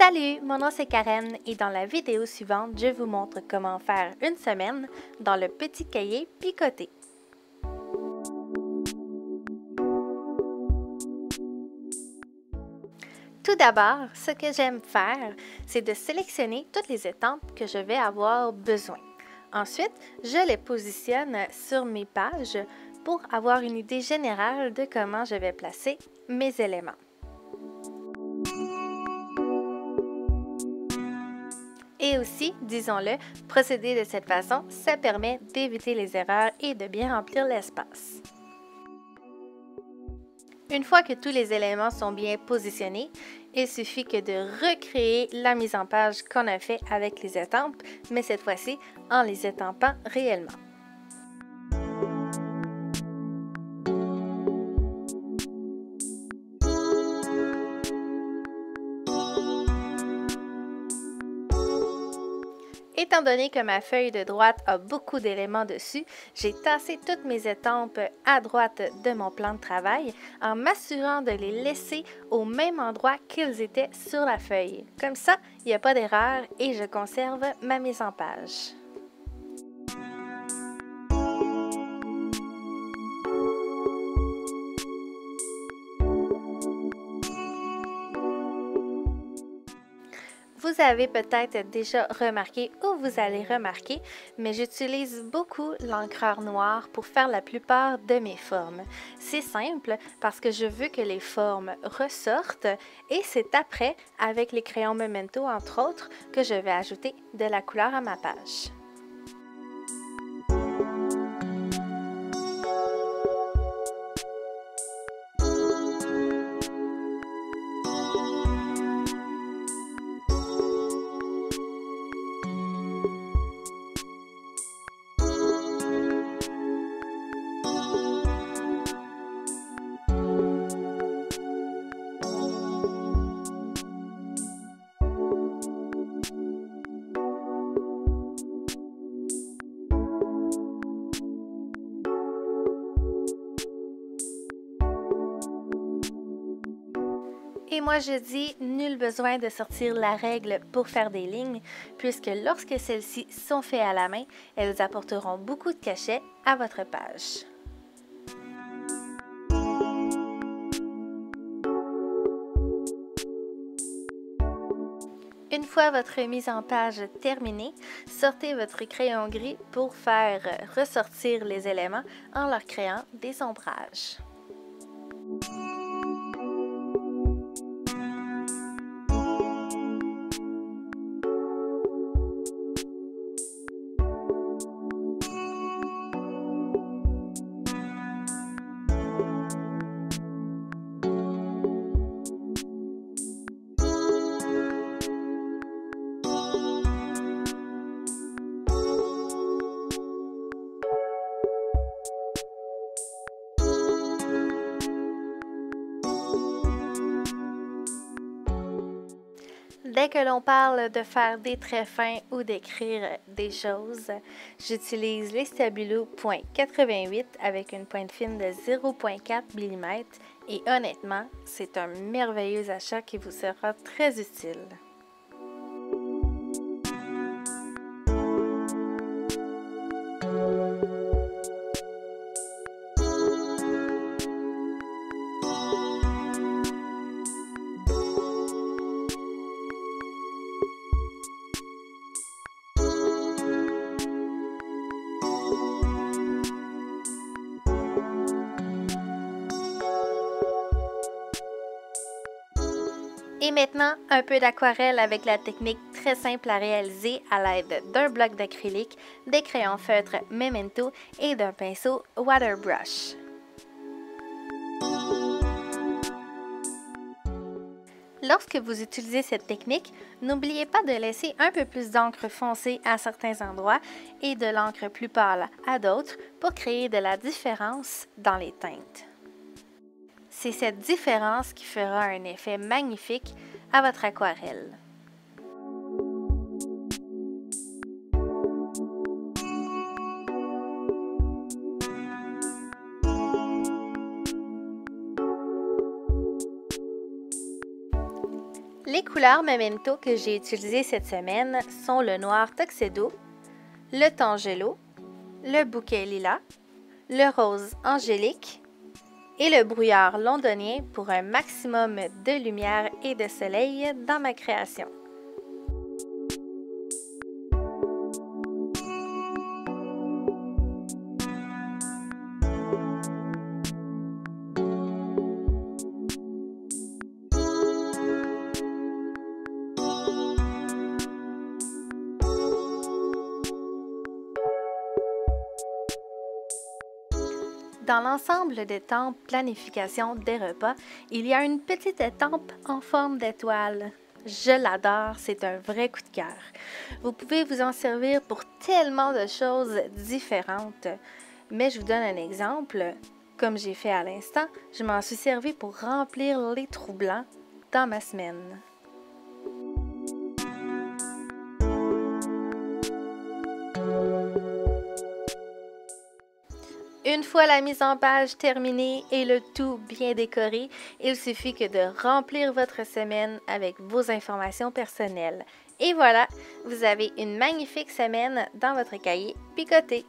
Salut, mon nom c'est Karen et dans la vidéo suivante, je vous montre comment faire une semaine dans le petit cahier picoté. Tout d'abord, ce que j'aime faire, c'est de sélectionner toutes les estampes que je vais avoir besoin. Ensuite, je les positionne sur mes pages pour avoir une idée générale de comment je vais placer mes éléments. Et aussi, disons-le, procéder de cette façon, ça permet d'éviter les erreurs et de bien remplir l'espace. Une fois que tous les éléments sont bien positionnés, il suffit que de recréer la mise en page qu'on a fait avec les estampes, mais cette fois-ci en les estampant réellement. Étant donné que ma feuille de droite a beaucoup d'éléments dessus, j'ai tassé toutes mes estampes à droite de mon plan de travail en m'assurant de les laisser au même endroit qu'ils étaient sur la feuille. Comme ça, il n'y a pas d'erreur et je conserve ma mise en page. Vous avez peut-être déjà remarqué ou vous allez remarquer, mais j'utilise beaucoup l'encreur noir pour faire la plupart de mes formes. C'est simple parce que je veux que les formes ressortent et c'est après, avec les crayons Memento entre autres, que je vais ajouter de la couleur à ma page. Et moi je dis, nul besoin de sortir la règle pour faire des lignes, puisque lorsque celles-ci sont faites à la main, elles apporteront beaucoup de cachet à votre page. Une fois votre mise en page terminée, sortez votre crayon gris pour faire ressortir les éléments en leur créant des ombrages. Dès que l'on parle de faire des traits fins ou d'écrire des choses, j'utilise les Stabilo .88 avec une pointe fine de 0,4 mm et honnêtement, c'est un merveilleux achat qui vous sera très utile. Et maintenant, un peu d'aquarelle avec la technique très simple à réaliser à l'aide d'un bloc d'acrylique, des crayons feutres Memento et d'un pinceau Waterbrush. Lorsque vous utilisez cette technique, n'oubliez pas de laisser un peu plus d'encre foncée à certains endroits et de l'encre plus pâle à d'autres pour créer de la différence dans les teintes. C'est cette différence qui fera un effet magnifique à votre aquarelle. Les couleurs Memento que j'ai utilisées cette semaine sont le noir Tuxedo, le Tangelo, le bouquet lilas, le rose angélique et le brouillard londonien pour un maximum de lumière et de soleil dans ma création. Dans l'ensemble des tempes planification des repas, il y a une petite étampe en forme d'étoile. Je l'adore, c'est un vrai coup de cœur. Vous pouvez vous en servir pour tellement de choses différentes. Mais je vous donne un exemple. Comme j'ai fait à l'instant, je m'en suis servi pour remplir les trous blancs dans ma semaine. Une fois la mise en page terminée et le tout bien décoré, il suffit que de remplir votre semaine avec vos informations personnelles. Et voilà, vous avez une magnifique semaine dans votre cahier picoté.